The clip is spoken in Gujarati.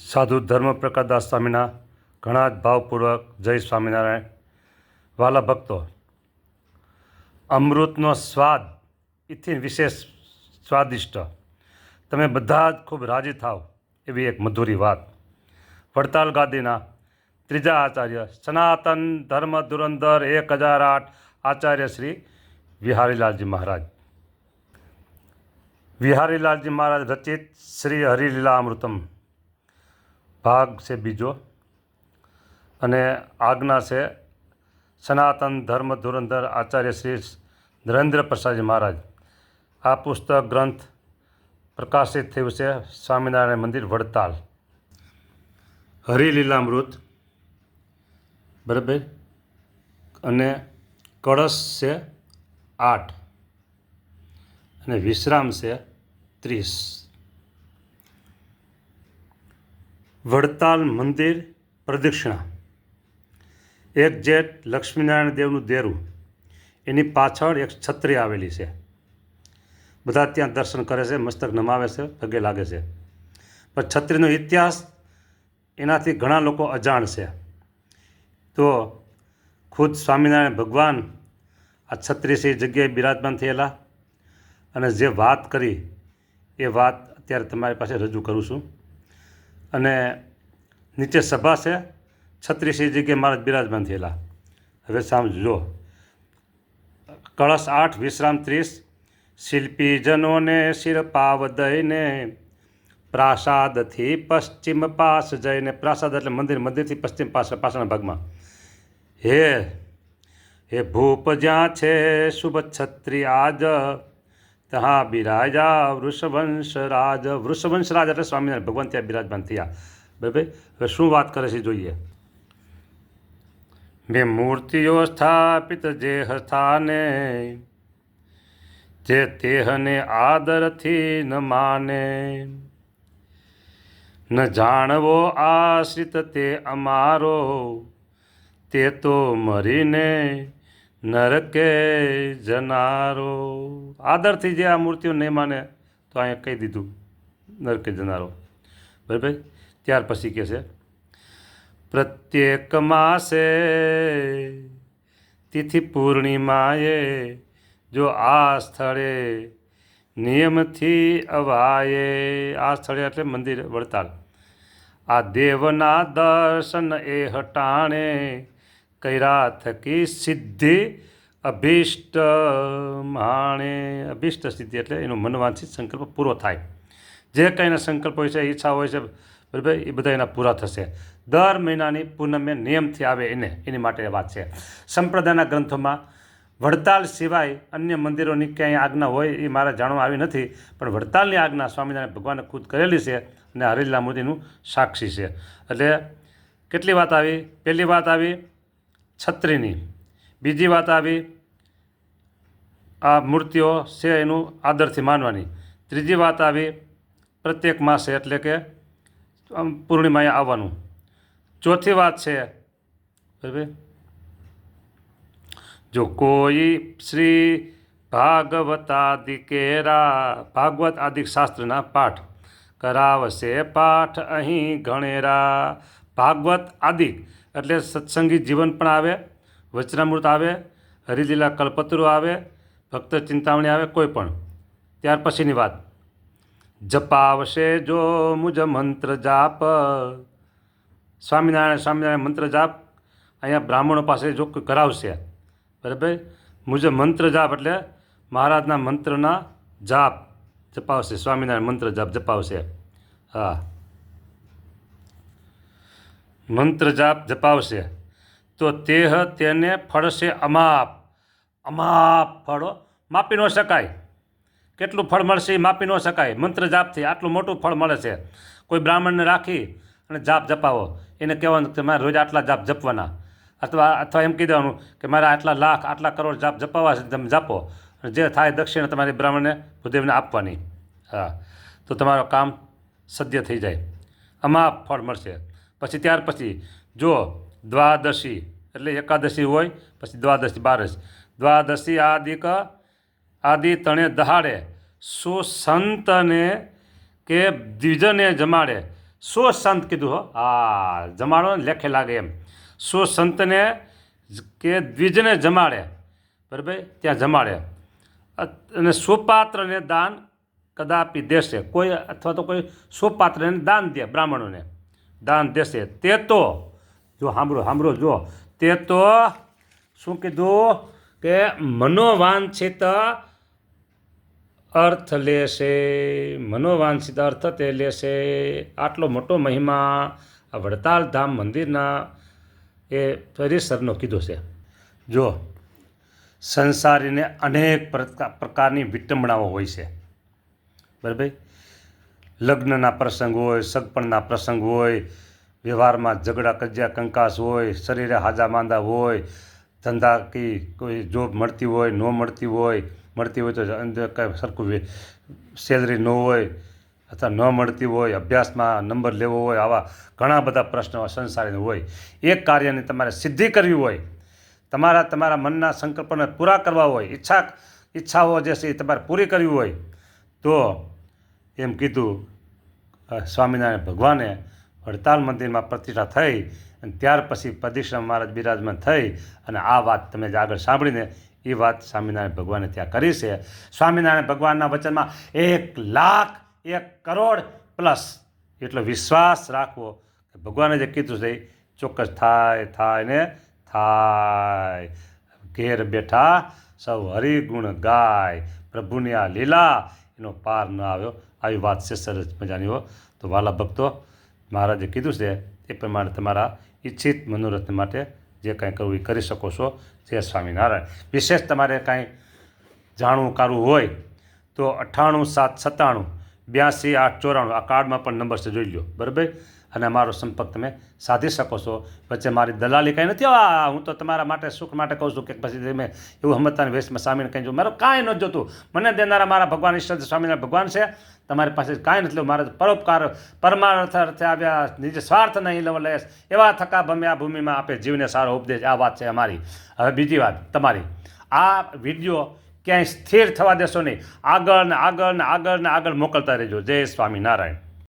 સાધુ ધર્મ પ્રકાશદાસ સ્વામીના ઘણા જ ભાવપૂર્વક જય સ્વામિનારાયણ. વાલા ભક્તો, અમૃતનો સ્વાદ એથી વિશેષ સ્વાદિષ્ટ, તમે બધા જ ખૂબ રાજી થાવ એવી એક મધુરી વાત. વડતાલ ગાદીના ત્રીજા આચાર્ય, સનાતન ધર્મ ધુરંધર 1008 આચાર્ય શ્રી વિહારીલાલજી મહારાજ. વિહારીલાલજી મહારાજ રચિત શ્રી હરિલીલા અમૃતમ ભાગ છે બીજો, અને આજ્ઞા છે સનાતન ધર્મ ધુરંધર આચાર્ય શ્રી નરેન્દ્ર પ્રસાદજી મહારાજ. આ પુસ્તક ગ્રંથ પ્રકાશિત થયું છે સ્વામિનારાયણ મંદિર વડતાલ. હરિલીલામૃત બરાબર, અને કળશ છે 8 અને વિશ્રામ છે 30. વડતાલ મંદિર પ્રદક્ષિણા, એક જેટ લક્ષ્મીનારાયણ દેવનું દેરું, એની પાછળ એક છત્રી આવેલી છે. બધા ત્યાં દર્શન કરે છે, મસ્તક નમાવે છે, પગે લાગે છે. પણ છત્રીનો ઇતિહાસ એનાથી ઘણા લોકો અજાણ છે. તો ખુદ સ્વામિનારાયણ ભગવાન આ છત્રીસી જગ્યાએ બિરાજમાન થયેલા, અને જે વાત કરી એ વાત અત્યારે તમારી પાસે રજૂ કરું છું. અને નીચે સભા છે, છત્રીસી જગ્યાએ મહારાજ બિરાજમાન થયેલા. હવે સમજો. કળશ 8, વિશ્રામ 30. શિલ્પીજનોને શિરપાવ દઈને પ્રાસાદથી પશ્ચિમ પાસ જઈને, પ્રાસાદ એટલે મંદિર, મંદિરથી પશ્ચિમ પાછળના ભાગમાં, હે ભૂપ જ્યાં છે શુભ છત્રી આજ, ત્યાં બિરાજા વૃષવંશ રાજ. વૃષવંશ રાજ એટલે સ્વામિનારાયણ ભગવાન ત્યાં બિરાજમાન થયા. બરાબર. હવે શું વાત કરે છે જોઈએ. મેં મૂર્તિઓ સ્થાપિત જે સ્થાને, જે તેહને આદરથી ન માને, ન જાણવો આશ્રિત તે અમારો, તે તો મરીને નરકે જનારો. આદરથી જે આ મૂર્તિઓ નહીં માને તો અહીંયા કહી દીધું નરકે જનારો. બરાબર. ત્યાર પછી કહે છે, પ્રત્યેક માસે તિથિ પૂર્ણિમાએ, જો આ સ્થળે નિયમથી અવાયે. આ સ્થળે એટલે મંદિર વડતાલ. આ દેવના દર્શન એ હટાણે, કર્યા થકી સિદ્ધિ અભિષ્ટ માણે. અભિષ્ટ સિદ્ધિ એટલે એનો મનવાંછિત સંકલ્પ પૂરો થાય. જે કંઈ એના સંકલ્પ હોય છે, ઈચ્છા હોય છે, બરાબર, એ બધા એના પૂરા થશે. દર મહિનાની પૂનમે નિયમથી આવે એની માટે વાત છે. સંપ્રદાયના ગ્રંથોમાં વડતાલ સિવાય અન્ય મંદિરોની ક્યાંય આજ્ઞા હોય એ મારા જાણવા આવી નથી, પણ વડતાલની આજ્ઞા સ્વામિનારાયણ ભગવાને ખુદ કરેલી છે, અને હરિલીલા મૂર્તિનું સાક્ષી છે. એટલે કેટલી વાત આવી? પહેલી વાત આવી છત્રીની, બીજી વાત આવી આ મૂર્તિઓ છે એનું આદરથી માનવાની, ત્રીજી વાત આવી પ્રત્યેક માસે એટલે કે પૂર્ણિમાએ આવવાનું, ચોથી વાત છે બરાબર, જો કોઈ શ્રી ભાગવતાદિ કેરા, ભાગવત આદિ શાસ્ત્રના પાઠ કરાવશે પાઠ અહીં ગણેરા. ભાગવત આદિ એટલે સત્સંગી જીવન પણ આવે, વચનામૃત આવે, હરિલીલા કલ્પતરુ આવે, ભક્ત ચિંતામણી આવે, કોઈ પણ. ત્યાર પછીની વાત, જપાવશે જો મુજ મંત્ર જાપ. સ્વામિનારાયણ મંત્ર જાપ અહીંયા બ્રાહ્મણો પાસે જો કરાવશે, બરાબર, મુજ મંત્ર જાપ એટલે મહારાજના મંત્રના જાપ જપાવશે, સ્વામિનારાયણ મંત્ર જાપ જપાવશે. હા, મંત્ર જાપ જપાવશે તો તેને ફળશે અમાપ. અમાપ ફળો માપી ન શકાય. કેટલું ફળ મળશે એ માપી ન શકાય. મંત્ર જાપથી આટલું મોટું ફળ મળે છે. કોઈ બ્રાહ્મણને રાખી અને જાપ જપાવો, એને કહેવાનું કે મારે રોજ આટલા જાપ જપવાના, અથવા એમ કહી દેવાનું કે મારે આટલા લાખ આટલા કરોડ જાપ જપાવવા છે, તમે જાપો, અને જે થાય દક્ષિણા તમારી બ્રાહ્મણને ભૂદેવને આપવાની. હા, તો તમારું કામ સદ્ય થઈ જાય, અમાપ ફળ મળશે. પછી ત્યાર પછી જો દ્વાદશી એટલે એકાદશી હોય, પછી દ્વાદશી 12, દ્વાદશી આદિ તણે દહાડે સુસંતને કે દ્વિજને જમાડે. સો સંત કીધું હો, હા જમાડો ને લેખે લાગે એમ. સો સંતને કે દ્વિજને જમાડે, બરાબર, ત્યાં જમાડે. અને સુપાત્રને દાન કદાપી દેશે, કોઈ અથવા તો કોઈ સુપાત્રને દાન દે, બ્રાહ્મણોને દાન દેશે. તે તો જો સાંભળો જો, તે તો શું કીધું કે મનોવાંછિત અર્થ લેશે, મનોવાંછિત અર્થ તે લેશે. આટલો મોટો મહિમા આ વડતાલ ધામ મંદિરના એ પરિસરનો કીધો છે. જો સંસારીને અનેક પ્રકારની વિટંબણાઓ હોય છે, બરાબર. લગ્નના પ્રસંગ હોય, સગપણના પ્રસંગ હોય, વ્યવહારમાં ઝઘડા કજિયા કંકાસ હોય, શરીરે હાજા માંદા હોય, ધંધા કી કોઈ જોબ મળતી હોય, ન મળતી હોય, મળતી હોય તો અંદર કાંઈ સરખું સેલરી ન હોય અથવા ન મળતી હોય, અભ્યાસમાં નંબર લેવો હોય, આવા ઘણા બધા પ્રશ્નો સંસારીને હોય. એક કાર્યની તમારે સિદ્ધિ કરવી હોય, તમારા મનના સંકલ્પને પૂરા કરવા હોય, ઈચ્છાઓ જે છે એ તમારે પૂરી કરવી હોય, તો એમ કીધું સ્વામિનારાયણ ભગવાને વડતાલ મંદિરમાં પ્રતિષ્ઠા થઈ અને ત્યાર પછી પદીક્ષા મહારાજ બિરાજમાન થઈ અને આ વાત તમે જે આગળ સાંભળીને એ વાત સ્વામિનારાયણ ભગવાને ત્યાં કરી છે. સ્વામિનારાયણ ભગવાનના વચનમાં 1,00,000 પ્લસ એટલો વિશ્વાસ રાખવો કે ભગવાને જે કીધું છે એ ચોક્કસ થાય ને થાય. ઘેર બેઠા સૌ હરિગુણ ગાય, પ્રભુની આ લીલા એનો પાર ન આવ્યો. આવી વાત છે સરસ મજાની હો. તો વાલા ભક્તો, મહારાજે કીધું છે એ પ્રમાણે તમારા ઈચ્છિત મનોરથ માટે જે કાંઈ કરવું એ કરી શકો છો. જય સ્વામિનારાયણ. વિશેષ તમારે કાંઈ જાણવું કરવું હોય તો 98,797,82,894 આ કાર્ડમાં પણ નંબર છે, જોઈ લો, બરાબર. અને અમારો સંપર્ક તમે સાધી શકો છો. વચ્ચે મારી દલાલી કાંઈ નથી. હું તો તમારા માટે સુખ માટે કહું છું કે પછી તમે એવું હમતાની વેશમાં સામીને કંઈ જો મારું કાંઈ નથી જોતું. મને દેનારા મારા ભગવાન ઈશ્વર સ્વામિનારાયણ ભગવાન છે. તમારી પાસે કાંઈ નથી લેવું. મારે પરોપકાર પરમાર્થ અર્થે આવ્યા, નિજ સ્વાર્થ નહીં લેવા લેશ, એવા થકા ભમ્યા ભૂમિમાં આપે જીવને સારો ઉપદેશ. આ વાત છે અમારી. હવે બીજી વાત તમારી, આ વિડીયો ક્યાંય સ્થિર થવા દેશો નહીં. આગળ ને આગળ ને આગળ ને આગળ મોકલતા રહેજો. જય સ્વામિનારાયણ.